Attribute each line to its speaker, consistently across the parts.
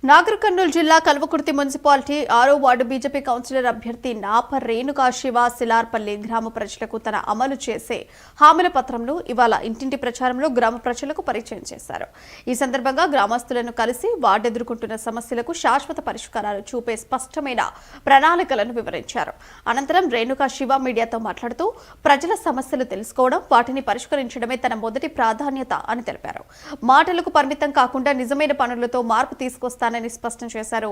Speaker 1: నాగర్ కర్నూలు జిల్లా కల్వకుర్తి మున్సిపాలిటీ 6వ ward BJP councillor అభ్యర్థి నాప రేణుకా శివ సిలార్పల్లి గ్రామ ప్రజలకు తన అమలు చేసే హామీల పత్రంను ఇవాళ ఇంటింటి ప్రచారంలో గ్రామ ప్రజలకు పరిచయం చేశారు. ఈ సందర్భంగా గ్రామస్తులను కలిసి వార్డు ఎదుర్కొంటున్న సమస్యలకు శాశ్వత పరిష్కారాలు చూపే స్పష్టమైన ప్రణాళికలను వివరించారు. అనంతరం రేణుకా శివ మీడియాతో మాట్లాడుతూ ప్రజల సమస్యలు తెలుసుకోవడం, వాటిని పరిష్కరించడమే తన మొదటి ప్రాధాన్యత అని తెలిపారు. మాటలకు పరిమితం కాకుండా నిజమైన పనులతో మార్పు తీసుకొస్తానని స్పష్టం చేశారు.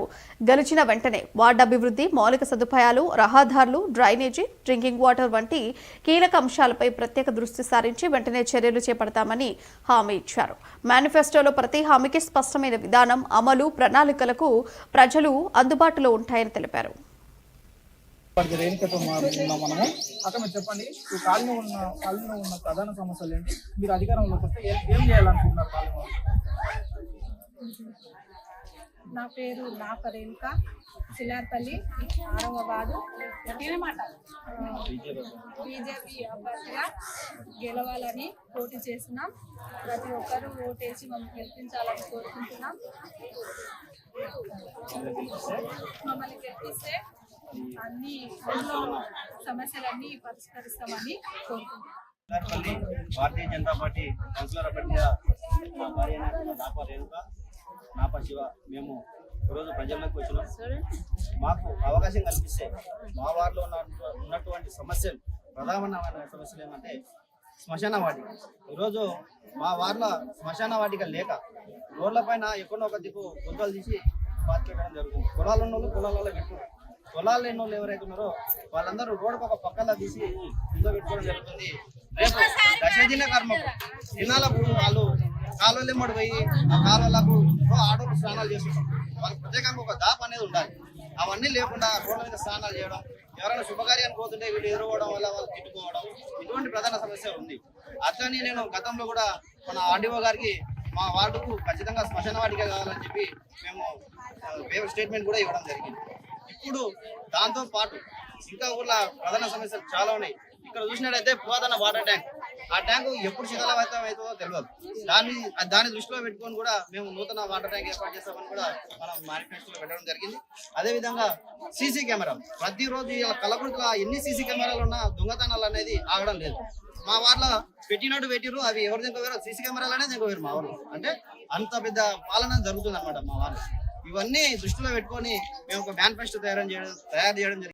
Speaker 1: గెలిచిన వెంటనే వార్డు అభివృద్ధి, మౌలిక సదుపాయాలు, రహదారులు, డ్రైనేజీ, డ్రింకింగ్ వాటర్ వంటి కీలక అంశాలపై ప్రత్యేక దృష్టి సారించి వెంటనే చర్యలు చేపడతామని హామీ ఇచ్చారు. మేనిఫెస్టోలో ప్రతి హామీకి స్పష్టమైన విధానం, అమలు, ప్రణాళికలకు ప్రజలు అందుబాటులో ఉంటాయని తెలిపారు.
Speaker 2: మనము అక్కడ మీరు చెప్పండి, ఈ కాలనీలో ఉన్న ప్రధాన సమస్యలు ఏంటి, మీరు అధికారంలోకి వస్తే ఏం చేయాలనుకుంటున్నారు కాలనీలో?
Speaker 3: నా పేరు నాప రేణుకా, సిలార్పల్లి 6వ వార్డు బీజేపీ అభ్యర్థిగా గెలవాలని పోటీ చేస్తున్నాం. ప్రతి ఒక్కరూ ఓటేసి మమ్మల్ని గెలిపించాలని కోరుకుంటున్నాం. మమ్మల్ని గెలిపిస్తే అన్ని సమస్యలన్నీ పరిష్కరిస్తామని కోరుకుంటున్నాం.
Speaker 4: భారతీయ జనతా పార్టీ కౌన్సిలర్ అభ్యర్థిగా మా భార్య నాప రేణుక, నాప శివ మేము ఈరోజు ప్రజల్లోకి వచ్చినాం. మాకు అవకాశం కల్పిస్తే మా వార్డులో ఉన్నటువంటి సమస్యలు, ప్రధానమైన సమస్యలు ఏమంటే శ్మశాన వాటిక. ఈరోజు మా వార్డులో శ్మశాన వాటిక లేక రోడ్ల పైన ఎక్కడో ఒక దిక్కు గుంతలు తీసి పాతిపెట్టడం జరుగుతుంది. పొలాలు ఉన్న వాళ్ళు పొలాలలో పెట్టుకుంటారు, పొలాలు లేని వాళ్ళు ఎవరైతే ఉన్నారో వాళ్ళందరూ రోడ్డుకు ఒక పక్కన తీసి గుంత పెట్టుకోవడం జరుగుతుంది. రేపు దశదిన కర్మకు దినాలకు వాళ్ళు కాలువలెమ్మడి పోయి ఆ కాలువలకు ఆడోళ్ళు స్నానాలు చేస్తుంటాం. వాళ్ళకి ప్రత్యేకంగా ఒక దాప్ అనేది ఉండాలి. అవన్నీ లేకుండా రోడ్ల మీద స్నానాలు చేయడం, ఎవరైనా శుభకార్యానికి పోతుంటే వీళ్ళు ఎదురుకోవడం వల్ల వాళ్ళు తిట్టుకోవడం, ఇటువంటి ప్రధాన సమస్య ఉంది. అట్లని నేను గతంలో కూడా మన ఆర్డీఓ గారికి మా వార్డుకు ఖచ్చితంగా శ్మశాన వాటిక కావాలని చెప్పి మేము స్టేట్మెంట్ కూడా ఇవ్వడం జరిగింది. ఇప్పుడు దాంతో పాటు ఇంకా ఊర్లో ప్రధాన సమస్యలు చాలా ఉన్నాయి. ఇక్కడ చూసినట్టయితే పురాతన వాటర్ ట్యాంక్, ఆ ట్యాంకు ఎప్పుడు శిథిలావస్థ అవుతుందో తెలియదు. దాన్ని దృష్టిలో పెట్టుకొని కూడా మేము నూతన వాటర్ ట్యాంక్ ఏర్పాటు చేస్తామని కూడా మనం మేనిఫెస్టోలో పెట్టడం జరిగింది. అదేవిధంగా సీసీ కెమెరా, ప్రతిరోజు ఇలా కలకృతిలో ఎన్ని సీసీ కెమెరాలు ఉన్నా దొంగతనాలు అనేది ఆగడం లేదు. మా వార్లో పెట్టిరు, అవి ఎవరు దింకోవేరో సీసీ కెమెరాలు అనేది దింకోవేరు మా ఊర్లో. అంటే అంత పెద్ద పాలన జరుగుతుంది అనమాట మా వార్లో. ఇవన్నీ దృష్టిలో పెట్టుకొని మేము ఒక మేనిఫెస్టో తయారు చేయడం జరిగింది.